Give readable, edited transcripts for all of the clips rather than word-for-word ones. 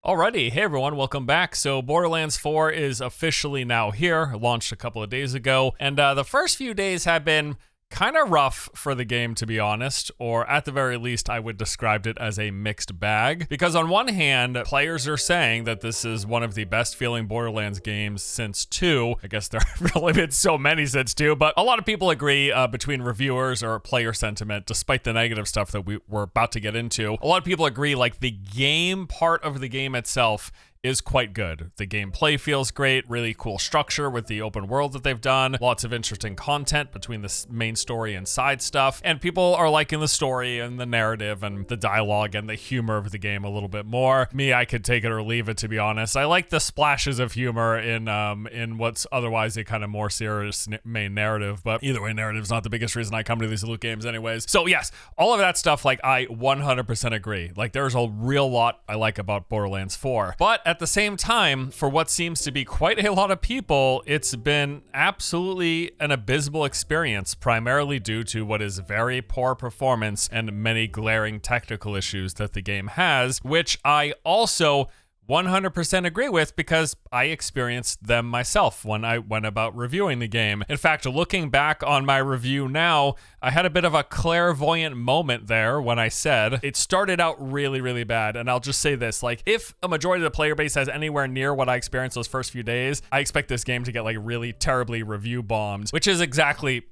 Alrighty, hey everyone, welcome back. So Borderlands 4 is officially now here, launched a couple of days ago, and the first few days have been kind of rough for the game, to be honest, or at the very least I would describe it as a mixed bag, because on one hand, players are saying that this is one of the best feeling Borderlands games since 2. I guess there have really been so many since 2, but a lot of people agree between reviewers or player sentiment, despite the negative stuff that we're about to get into. A lot of people agree like the game part of the game itself is quite good. The gameplay feels great, really cool structure with the open world that they've done, lots of interesting content between the main story and side stuff, and people are liking the story and the narrative and the dialogue and the humor of the game a little bit more. Me, I could take it or leave it, to be honest. I like the splashes of humor in what's otherwise a kind of more serious main narrative, but either way, narrative's not the biggest reason I come to these loot games anyways. So yes, all of that stuff, like, I 100% agree. Like, there's a real lot I like about Borderlands 4, but at the same time, for what seems to be quite a lot of people, it's been absolutely an abysmal experience, primarily due to what is very poor performance and many glaring technical issues that the game has, which I also 100% agree with because I experienced them myself when I went about reviewing the game. In fact, looking back on my review now, I had a bit of a clairvoyant moment there when I said it started out really, really bad. And I'll just say this, like, if a majority of the player base has anywhere near what I experienced those first few days, I expect this game to get like really terribly review bombed, which is exactly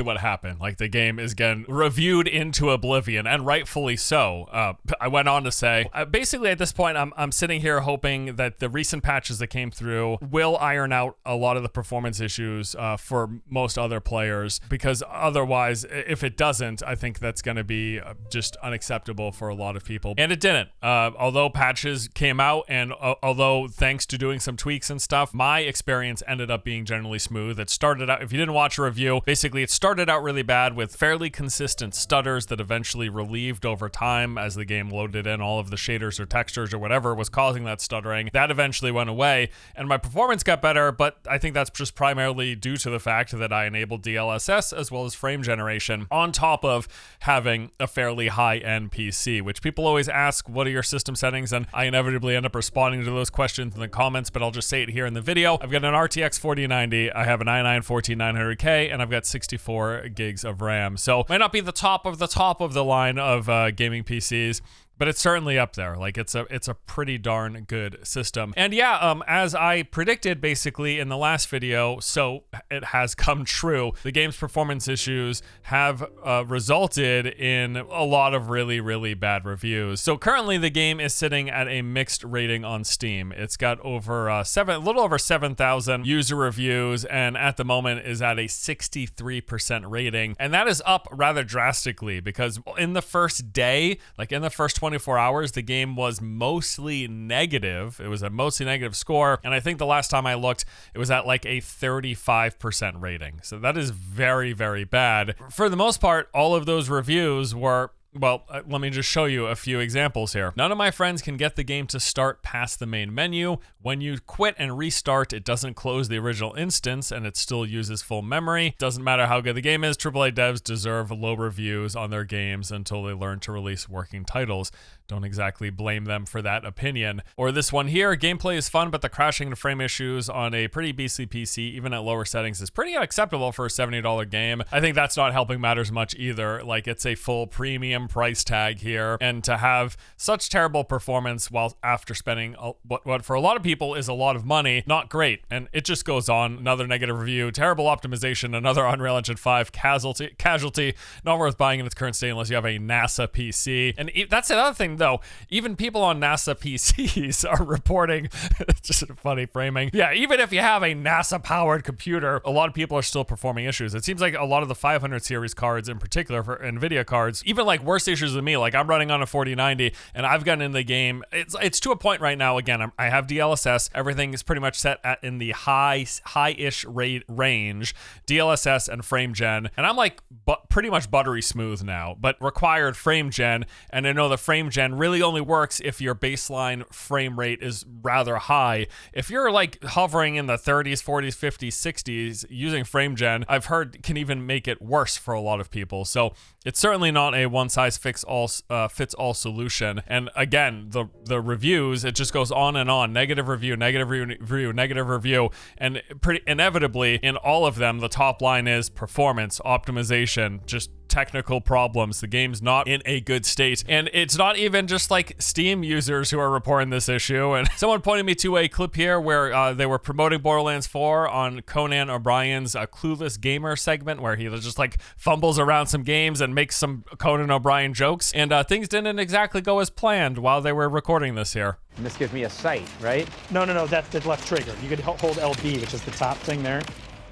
what happened. Like, the game is getting reviewed into oblivion, and rightfully so. I went on to say, basically at this point, I'm sitting here hoping that the recent patches that came through will iron out a lot of the performance issues for most other players, because otherwise, if it doesn't, I think that's going to be just unacceptable for a lot of people. And it didn't. Although patches came out, and although thanks to doing some tweaks and stuff, my experience ended up being generally smooth. It started out, if you didn't watch a review, basically it started out really bad with fairly consistent stutters that eventually relieved over time as the game loaded in all of the shaders or textures or whatever was causing that stuttering. That eventually went away, and my performance got better, but I think that's just primarily due to the fact that I enabled DLSS as well as frame generation on top of having a fairly high-end PC, which people always ask, what are your system settings? And I inevitably end up responding to those questions in the comments, but I'll just say it here in the video. I've got an RTX 4090, I have an i9-14900K, and I've got 64 gigs of RAM. So might not be the top of the line of gaming PCs, but it's certainly up there. Like, it's a pretty darn good system. And yeah, as I predicted basically in the last video, so it has come true. The game's performance issues have resulted in a lot of really, really bad reviews. So currently the game is sitting at a mixed rating on Steam. It's got over a little over 7,000 user reviews, and at the moment is at a 63% rating. And that is up rather drastically, because in the first day, like in the first 24 hours, the game was mostly negative. It was a mostly negative score, and I think the last time I looked, it was at like a 35% rating. So that is very, very bad. For the most part, all of those reviews were, well, let me just show you a few examples here. None of my friends can get the game to start past the main menu. When you quit and restart, it doesn't close the original instance and it still uses full memory. Doesn't matter how good the game is, AAA devs deserve low reviews on their games until they learn to release working titles. Don't exactly blame them for that opinion. Or this one here, gameplay is fun, but the crashing and frame issues on a pretty beastly PC, even at lower settings, is pretty unacceptable for a $70 game. I think that's not helping matters much either. Like, it's a full premium price tag here, and to have such terrible performance while after spending what for a lot of people is a lot of money, not great. And it just goes on. Another negative review, terrible optimization, another Unreal Engine 5 casualty, not worth buying in its current state unless you have a NASA PC. And that's another thing, though. Even people on NASA PCs are reporting, it's just a funny framing. Yeah, even if you have a NASA powered computer, a lot of people are still performing issues. It seems like a lot of the 500 series cards in particular for NVIDIA cards, even like worse issues than me. Like, I'm running on a 4090 and I've gotten in the game. It's to a point right now, again, I have DLSS. Everything is pretty much set in the high-ish range, DLSS and frame gen. And I'm like pretty much buttery smooth now, but required frame gen. And I know the frame gen really only works if your baseline frame rate is rather high. If you're like hovering in the 30s, 40s, 50s, 60s, using frame gen, I've heard can even make it worse for a lot of people. So it's certainly not a one-size fits all solution. And again, the reviews, it just goes on and on. Negative review, negative review, negative review. And pretty inevitably in all of them, the top line is performance, optimization, just technical problems. The game's not in a good state. And it's not even just like Steam users who are reporting this issue. And someone pointed me to a clip here where they were promoting Borderlands 4 on Conan O'Brien's Clueless Gamer segment, where he just like fumbles around some games and makes some Conan O'Brien jokes. And things didn't exactly go as planned while they were recording this here. And this gives me a sight, right? No, that's the left trigger. You could hold LB, which is the top thing there.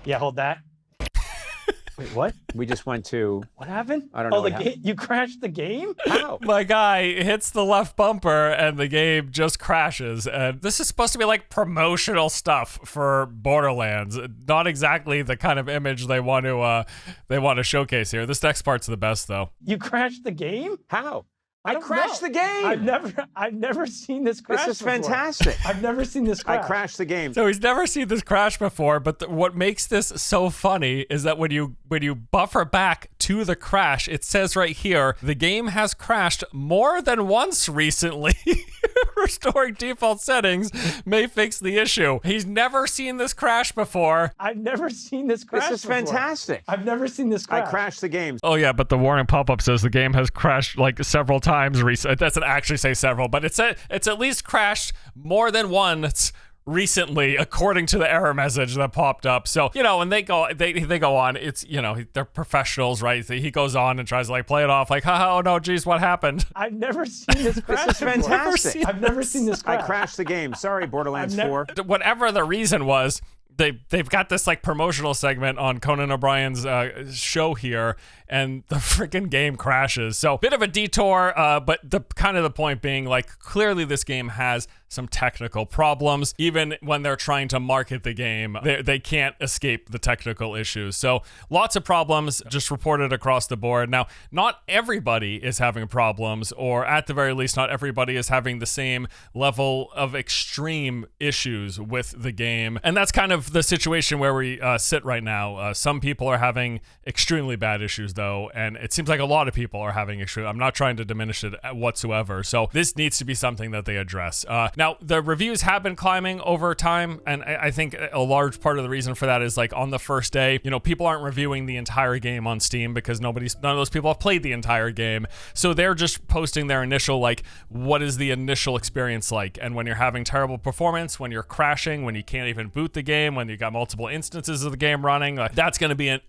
Yeah, hold that. Wait, what? We just went to... What happened? I don't know. Oh, you crashed the game? How? My guy hits the left bumper and the game just crashes. And this is supposed to be like promotional stuff for Borderlands. Not exactly the kind of image they want to showcase here. This next part's the best though. You crashed the game? How? I crashed the game. I've never seen this crash. This is before. fantastic. I've never seen this crash. I crashed the game. So he's never seen this crash before, but what makes this so funny is that when you buffer back to the crash, it says right here, the game has crashed more than once recently. Restoring default settings may fix the issue. He's never seen this crash before. I've never seen this crash This is fantastic. I've never seen this crash. I crashed the game. Oh yeah, but the warning pop-up says the game has crashed like several times recently. It doesn't actually say several, but it's at least crashed more than once recently, according to the error message that popped up. So, and they go on, it's, they're professionals, right? He goes on and tries to like play it off like, haha, oh no, geez, what happened? I've never seen this crash. This is fantastic. I've never seen this crash. I crashed the game. Sorry, Borderlands 4. Whatever the reason was, they've got this like promotional segment on Conan O'Brien's show here, and the freaking game crashes. So bit of a detour, but the point being, like, clearly this game has some technical problems. Even when they're trying to market the game, they can't escape the technical issues. So lots of problems just reported across the board. Now, not everybody is having problems, or at the very least, not everybody is having the same level of extreme issues with the game. And that's kind of the situation where we sit right now. Some people are having extremely bad issues, though, and it seems like a lot of people are having issues. I'm not trying to diminish it whatsoever. So this needs to be something that they address. Now, the reviews have been climbing over time, and I think a large part of the reason for that is, like, on the first day, people aren't reviewing the entire game on Steam because none of those people have played the entire game. So they're just posting their initial, like, what is the initial experience like? And when you're having terrible performance, when you're crashing, when you can't even boot the game, when you got multiple instances of the game running, that's going to be an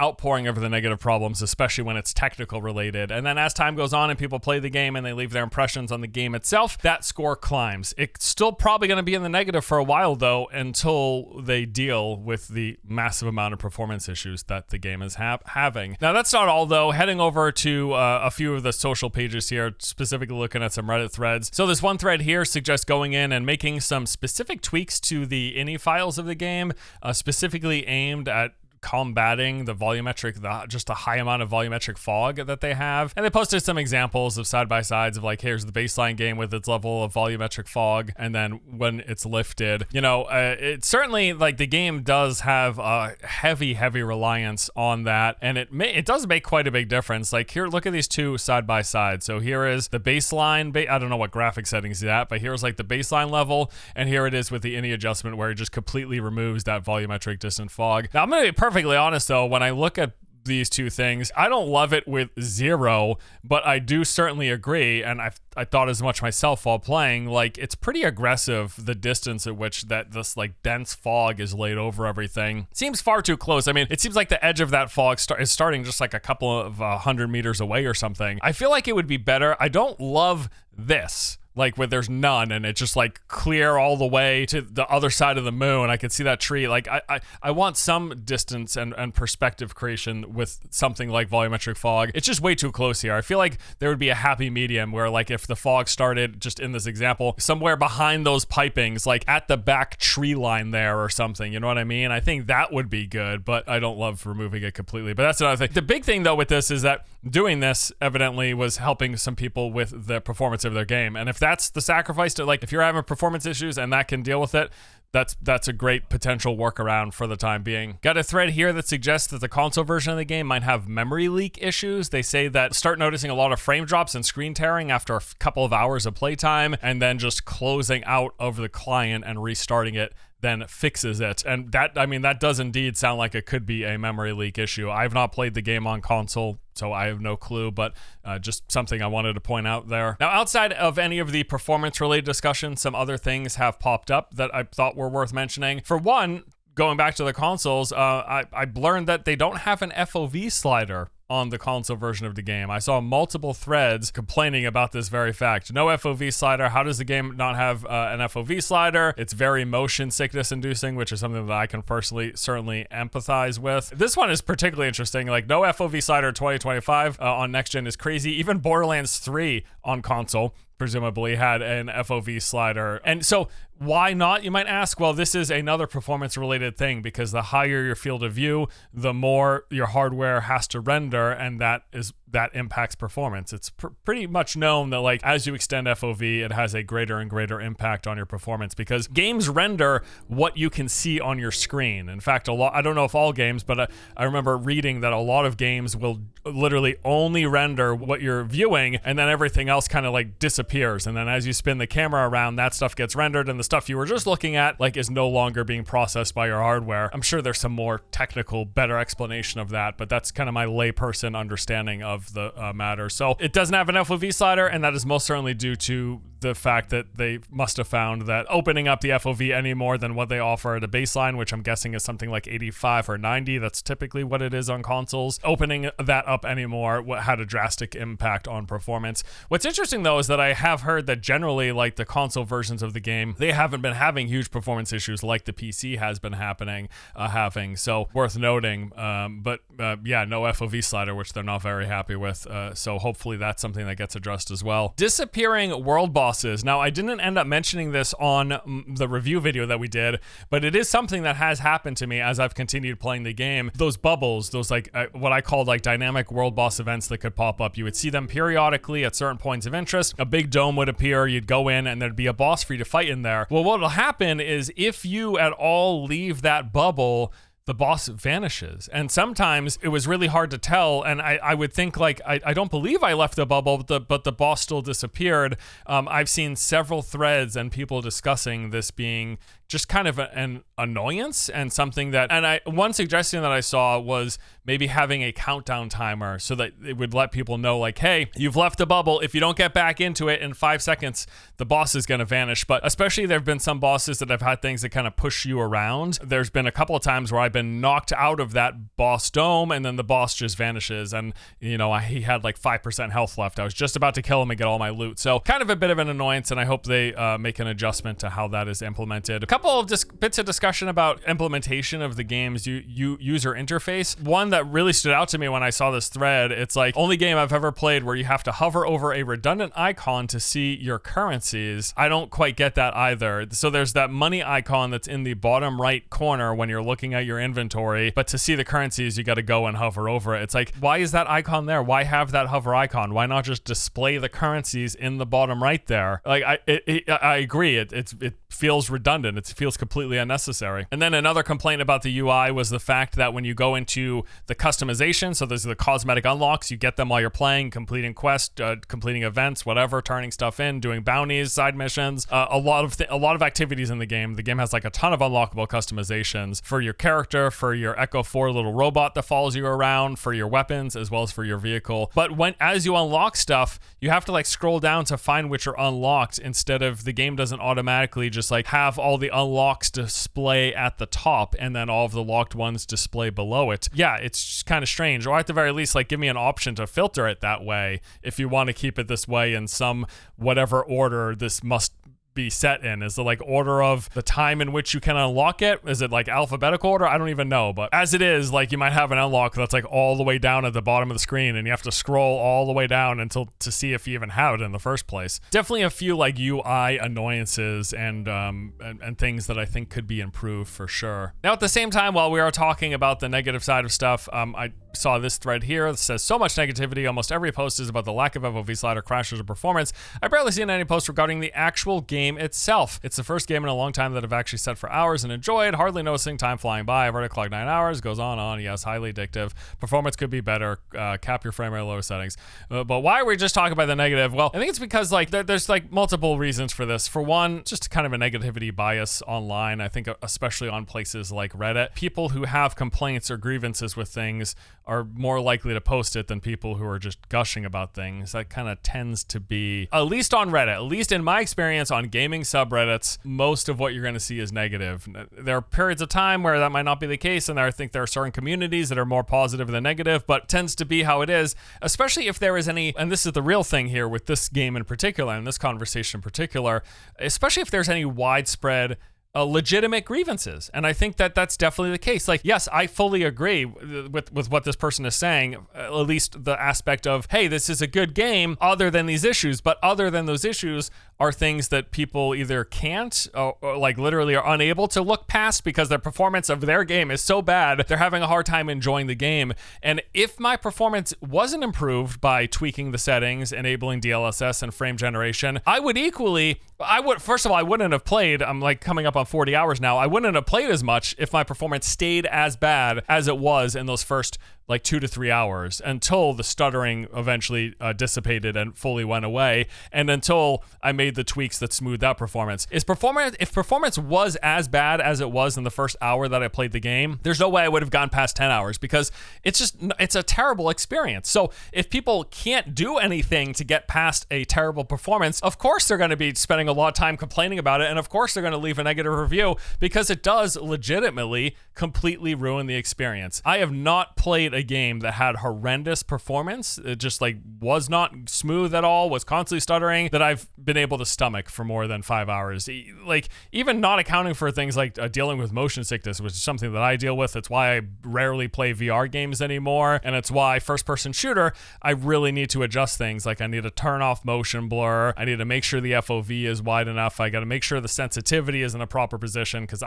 outpouring of the negative problems, especially when it's technical related. And then as time goes on and people play the game and they leave their impressions on the game itself, that score climbs. It's still probably going to be in the negative for a while, though, until they deal with the massive amount of performance issues that the game is having. Now, that's not all, though. Heading over to a few of the social pages here, specifically looking at some Reddit threads. So this one thread here suggests going in and making some specific tweaks to the ini files of the game, specifically aimed at combating the just a high amount of volumetric fog that they have. And they posted some examples of side-by-sides of, like, here's the baseline game with its level of volumetric fog, and then when it's lifted, it's certainly, like, the game does have a heavy reliance on that, and it does make quite a big difference. Like, here, look at these two side-by-side. So here is the baseline, I don't know what graphic settings is at, but here's, like, the baseline level, and here it is with the ini adjustment where it just completely removes that volumetric distant fog. Now, I'm going to be perfectly honest, though, when I look at these two things, I don't love it with 0, but I do certainly agree, and I thought as much myself while playing. Like, it's pretty aggressive, the distance at which this like dense fog is laid over everything. Seems far too close. I mean, it seems like the edge of that fog is starting just like a couple of 100 meters away or something. I feel like it would be better. I don't love this, like, where there's none and it's just like clear all the way to the other side of the moon. I could see that tree. Like, I want some distance and perspective creation with something like volumetric fog. It's just way too close here. I feel like there would be a happy medium where, like, if the fog started, just in this example, somewhere behind those pipings, like at the back tree line there or something, you know what I mean? I think that would be good, but I don't love removing it completely. But that's another thing. The big thing, though, with this is that doing this evidently was helping some people with the performance of their game. And if that's the sacrifice to, like, if you're having performance issues and that can deal with it, that's a great potential workaround for the time being. Got a thread here that suggests that the console version of the game might have memory leak issues. They say that start noticing a lot of frame drops and screen tearing after a couple of hours of playtime, and then just closing out of the client and restarting it then fixes it. And that, I mean, that does indeed sound like it could be a memory leak issue. I've not played the game on console, so I have no clue, but just something I wanted to point out there. Now, outside of any of the performance-related discussions, some other things have popped up that I thought were worth mentioning. For one, going back to the consoles, I learned that they don't have an FOV slider on the console version of the game. I saw multiple threads complaining about this very fact. No FOV slider. How does the game not have an FOV slider? It's very motion sickness inducing, which is something that I can personally certainly empathize with. This one is particularly interesting. Like, no FOV slider 2025 on next gen is crazy. Even Borderlands 3 on console presumably had an FOV slider. And so why not, you might ask? Well, this is another performance related thing, because the higher your field of view, the more your hardware has to render, and that impacts performance. It's pretty much known that, like, as you extend FOV, it has a greater and greater impact on your performance, because games render what you can see on your screen. In fact, I don't know if all games, but I remember reading that a lot of games will literally only render what you're viewing, and then everything else kind of like disappears. And then as you spin the camera around, that stuff gets rendered, and the stuff you were just looking at, like, is no longer being processed by your hardware. I'm sure there's some more technical, better explanation of that, but that's kind of my layperson understanding of the matter. So it doesn't have an FOV slider, and that is most certainly due to the fact that they must have found that opening up the FOV any more than what they offer at a baseline, which I'm guessing is something like 85 or 90, that's typically what it is on consoles, opening that up anymore had a drastic impact on performance. What's interesting though is that I have heard that generally, like, the console versions of the game, they haven't been having huge performance issues like the PC has been having, so worth noting. But yeah, no FOV slider, which they're not very happy with, so hopefully that's something that gets addressed as well. Disappearing world bosses. Now, I didn't end up mentioning this on the review video that we did, but it is something that has happened to me as I've continued playing the game. Those bubbles, those like what I called like dynamic world boss events that could pop up, you would see them periodically at certain points of interest. A big dome would appear, you'd go in, and there'd be a boss for you to fight in there. Well, what'll happen is if you at all leave that bubble, the boss vanishes. And sometimes it was really hard to tell, and I would think, like, I don't believe I left the bubble, but the boss still disappeared. I've seen several threads and people discussing this being just kind of an annoyance, and something that, and one suggestion that I saw was maybe having a countdown timer so that it would let people know, like, hey, you've left the bubble. If you don't get back into it in 5 seconds, the boss is going to vanish. But especially there have been some bosses that have had things that kind of push you around. There's been a couple of times where I've been knocked out of that boss dome, and then the boss just vanishes. And, you know, he had like 5% health left. I was just about to kill him and get all my loot. So kind of a bit of an annoyance, and I hope they make an adjustment to how that is implemented. A couple of bits of discussion about implementation of the game's user interface. One that really stood out to me when I saw this thread, it's like, only game I've ever played where you have to hover over a redundant icon to see your currencies. I don't quite get that either. So there's that money icon that's in the bottom right corner when you're looking at your inventory, but to see the currencies, you got to go and hover over it. It's like, why is that icon there? Why have that hover icon? Why not just display the currencies in the bottom right there? Like, I agree. It feels redundant. It feels completely unnecessary. And then another complaint about the UI was the fact that when you go into the customization, so there's the cosmetic unlocks, you get them while you're playing, completing quests, completing events, whatever, turning stuff in, doing bounties, side missions, a lot of activities in the game. The game has like a ton of unlockable customizations for your character, for your Echo 4 little robot that follows you around, for your weapons, as well as for your vehicle. But as you unlock stuff, you have to like scroll down to find which are unlocked, instead of the game doesn't automatically just like have all the unlocks display at the top and then all of the locked ones display below it. Yeah, it's just kind of strange. Or at the very least, like, give me an option to filter it that way if you want to keep it this way in some whatever order this must be set in. Is it like order of the time in which you can unlock it? Is it like alphabetical order? I don't even know. But as it is, like, you might have an unlock that's like all the way down at the bottom of the screen, and you have to scroll all the way down to see if you even have it in the first place. Definitely a few like UI annoyances and things that I think could be improved for sure. Now, at the same time, while we are talking about the negative side of stuff, I saw this thread here that says, so much negativity. Almost every post is about the lack of FOV slider crashes or performance. I've barely seen any posts regarding the actual game itself. It's the first game in a long time that I've actually set for hours and enjoyed, hardly noticing time flying by. I've already clocked 9 hours, goes on. Yes, highly addictive. Performance could be better. Cap your frame rate lower settings. But why are we just talking about the negative? Well, I think it's because like there's like multiple reasons for this. For one, just kind of a negativity bias online. I think especially on places like Reddit, people who have complaints or grievances with things are more likely to post it than people who are just gushing about things. That kind of tends to be, at least on Reddit, at least in my experience on gaming subreddits, most of what you're going to see is negative. There are periods of time where that might not be the case, and I think there are certain communities that are more positive than negative, but tends to be how it is, especially if there is any, and this is the real thing here with this game in particular, and this conversation in particular, especially if there's any widespread legitimate grievances. And I think that that's definitely the case. Like, yes, I fully agree with what this person is saying, at least the aspect of, hey, this is a good game other than these issues, but other than those issues are things that people either can't or like literally are unable to look past because their performance of their game is so bad, they're having a hard time enjoying the game. And if my performance wasn't improved by tweaking the settings, enabling DLSS and frame generation, first of all, I wouldn't have played. I'm like coming up on 40 hours now. I wouldn't have played as much if my performance stayed as bad as it was in those first like 2 to 3 hours until the stuttering eventually dissipated and fully went away, and until I made the tweaks that smoothed out performance. If performance was as bad as it was in the first hour that I played the game, there's no way I would have gone past 10 hours because it's a terrible experience. So if people can't do anything to get past a terrible performance, of course they're going to be spending a lot of time complaining about it, and of course they're going to leave a negative review because it does legitimately completely ruin the experience. I have not played a game that had horrendous performance. It just like was not smooth at all, was constantly stuttering, that I've been able to stomach for more than 5 hours. Like, even not accounting for things like dealing with motion sickness, which is something that I deal with. It's why I rarely play VR games anymore, and it's why first-person shooter, I really need to adjust things. Like, I need to turn off motion blur. I need to make sure the FOV is wide enough. I got to make sure the sensitivity is in a proper position because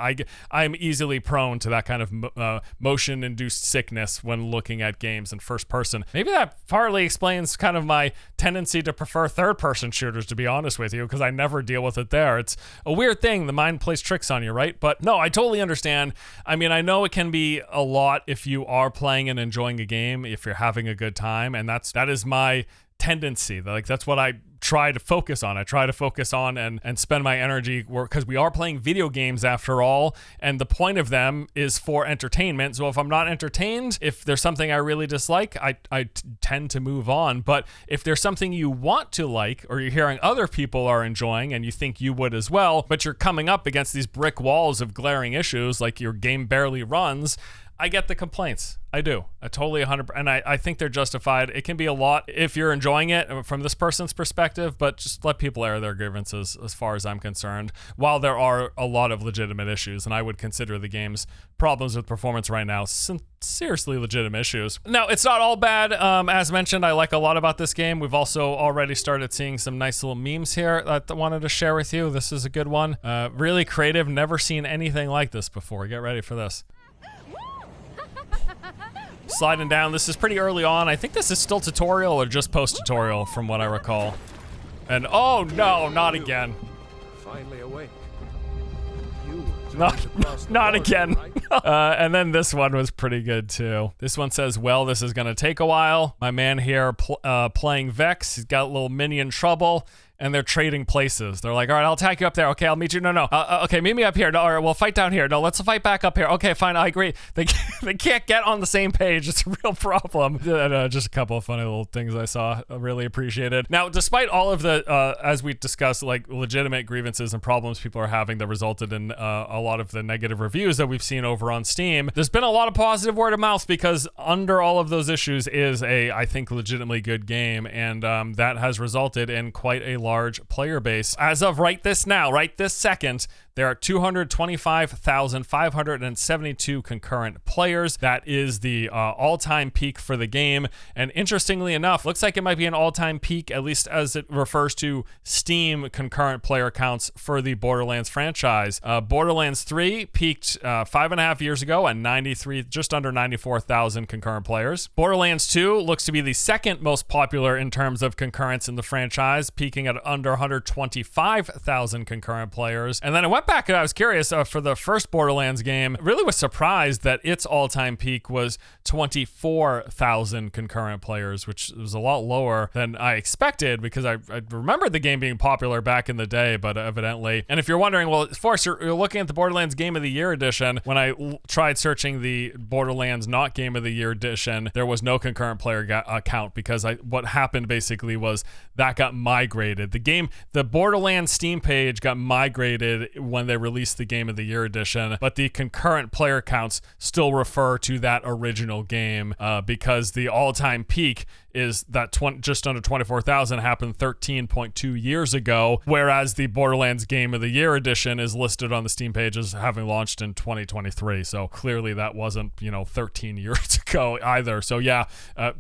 I'm easily prone to that kind of motion-induced sickness when looking at games in first person. Maybe that partly explains kind of my tendency to prefer third-person shooters, to be honest with you, because I never deal with it there. It's a weird thing. The mind plays tricks on you, right? But no, I totally understand. I mean, I know it can be a lot if you are playing and enjoying a game, if you're having a good time, and that is my tendency. Like, that's what I try to focus on. I try to focus on and spend my energy, because we are playing video games after all, and the point of them is for entertainment. So if I'm not entertained, if there's something I really dislike, I tend to move on. But if there's something you want to like, or you're hearing other people are enjoying and you think you would as well, but you're coming up against these brick walls of glaring issues, like your game barely runs, I get the complaints. I do. I totally 100%. And I think they're justified. It can be a lot if you're enjoying it from this person's perspective, but just let people air their grievances as far as I'm concerned, while there are a lot of legitimate issues. And I would consider the game's problems with performance right now seriously legitimate issues. Now, it's not all bad. As mentioned, I like a lot about this game. We've also already started seeing some nice little memes here that I wanted to share with you. This is a good one. Really creative. Never seen anything like this before. Get ready for this. Sliding down. This is pretty early on. I think this is still tutorial or just post-tutorial from what I recall. And oh no, not again. Finally awake. Not again. And then this one was pretty good too. This one says, well, this is gonna take a while. My man here playing Vex, he's got a little minion trouble. And they're trading places. They're like, all right, I'll attack you up there. Okay, I'll meet you. No. Okay, meet me up here. No, all right, we'll fight down here. No, let's fight back up here. Okay, fine, I agree. They can't get on the same page. It's a real problem. Just a couple of funny little things I saw. I really appreciated. Now, despite all of the, as we discussed, like legitimate grievances and problems people are having that resulted in a lot of the negative reviews that we've seen over on Steam, there's been a lot of positive word of mouth because under all of those issues is I think, legitimately good game. And that has resulted in quite a large player base. As of right this second, There are 225,572 concurrent players. That is the all-time peak for the game. And interestingly enough, looks like it might be an all-time peak, at least as it refers to Steam concurrent player counts for the Borderlands franchise. Borderlands 3 peaked 5.5 years ago at 93, just under 94,000 concurrent players. Borderlands 2 looks to be the second most popular in terms of concurrence in the franchise, peaking at under 125,000 concurrent players. And then I went back and I was curious for the first Borderlands game, really was surprised that its all-time peak was 24,000 concurrent players, which was a lot lower than I expected because I remembered the game being popular back in the day, but evidently. And if you're wondering, well, Forrest, you're looking at the Borderlands Game of the Year edition. When I tried searching the Borderlands Not Game of the Year edition, there was no concurrent player count because what happened basically was that got migrated. The Borderlands Steam page got migrated when they released the Game of the Year edition, but the concurrent player counts still refer to that original game because the all-time peak is that just under 24,000 happened 13.2 years ago, whereas the Borderlands Game of the Year edition is listed on the Steam page as having launched in 2023. So clearly that wasn't, 13 years ago either. So yeah,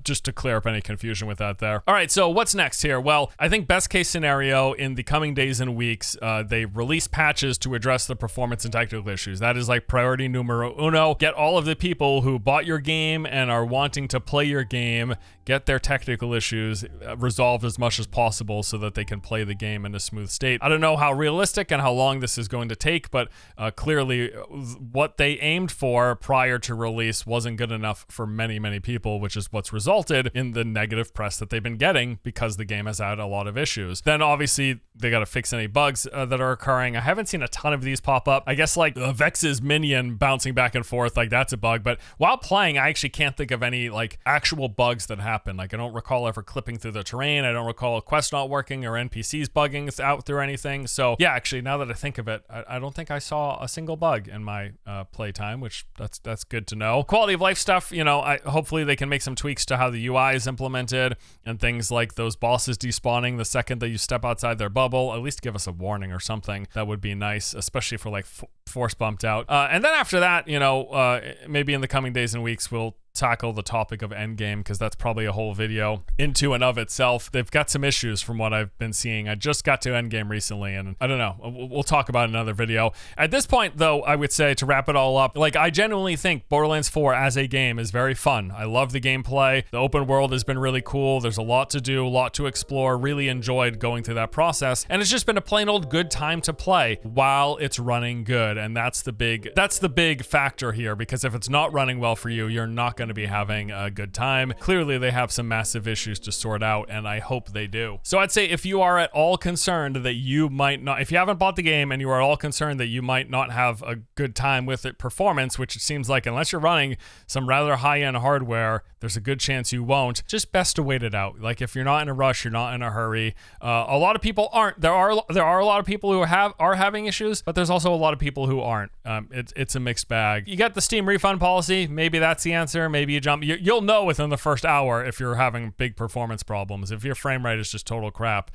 just to clear up any confusion with that there. All right, so what's next here? Well, I think best case scenario in the coming days and weeks, they release patches to address the performance and technical issues. That is like priority numero uno. Get all of the people who bought your game and are wanting to play your game, get their technical issues resolved as much as possible so that they can play the game in a smooth state. I don't know how realistic and how long this is going to take, but clearly what they aimed for prior to release wasn't good enough for many, many people, which is what's resulted in the negative press that they've been getting because the game has had a lot of issues. Then obviously they got to fix any bugs that are occurring. I haven't seen a ton of these pop up. I guess like Vex's minion bouncing back and forth, like that's a bug, but while playing, I actually can't think of any like actual bugs that happen. Like I don't recall ever clipping through the terrain. I don't recall a quest not working or NPCs bugging out through anything. So yeah, actually now that I think of it, I don't think I saw a single bug in my playtime, which that's good to know. Quality of life stuff, hopefully they can make some tweaks to how the UI is implemented and things like those bosses despawning the second that you step outside their bubble. At least give us a warning or something. That would be nice, especially for like force bumped out. And then after that, maybe in the coming days and weeks, we'll tackle the topic of endgame because that's probably a whole video into and of itself. They've got some issues from what I've been seeing. I just got to endgame recently and I don't know, we'll talk about another video. At this point though, I would say to wrap it all up, like I genuinely think Borderlands 4 as a game is very fun. I love the gameplay. The open world has been really cool. There's a lot to do, a lot to explore. Really enjoyed going through that process and it's just been a plain old good time to play while it's running good. And that's the big factor here because if it's not running well for you, you're not going to be having a good time. Clearly they have some massive issues to sort out and I hope they do. So I'd say if you are at all concerned that you might not, if you haven't bought the game and you are at all concerned that you might not have a good time with it performance, which it seems like unless you're running some rather high-end hardware, there's a good chance you won't. Just best to wait it out. Like if you're not in a rush, you're not in a hurry. A lot of people aren't. There are a lot of people who are having issues, but there's also a lot of people who aren't. It's a mixed bag. You got the Steam refund policy. Maybe that's the answer. Maybe you jump. You'll know within the first hour if you're having big performance problems. If your frame rate is just total crap,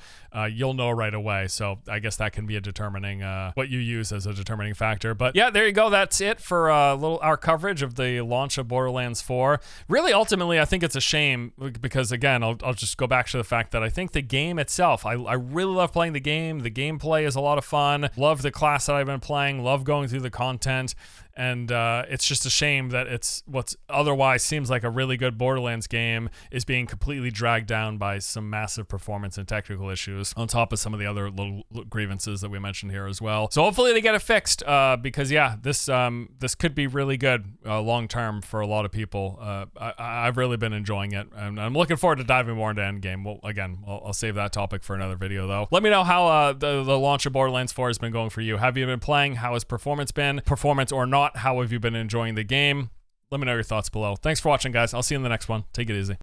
you'll know right away. So I guess that can be a determining what you use as a determining factor. But yeah, there you go. That's it for our coverage of the launch of Borderlands 4. Really, ultimately, I think it's a shame because again, I'll just go back to the fact that I think the game itself, I really love playing the game. The gameplay is a lot of fun. Love the class that I've been playing. Love going through the content. And it's just a shame that it's what's otherwise seems like a really good Borderlands game is being completely dragged down by some massive performance and technical issues on top of some of the other little grievances that we mentioned here as well. So hopefully they get it fixed because yeah, this could be really good long term for a lot of people. I've really been enjoying it and I'm looking forward to diving more into Endgame. Well, again, I'll save that topic for another video though. Let me know how the launch of Borderlands 4 has been going for you. Have you been playing? How has performance been? Performance or not? How have you been enjoying the game? Let me know your thoughts below. Thanks for watching, guys. I'll see you in the next one. Take it easy.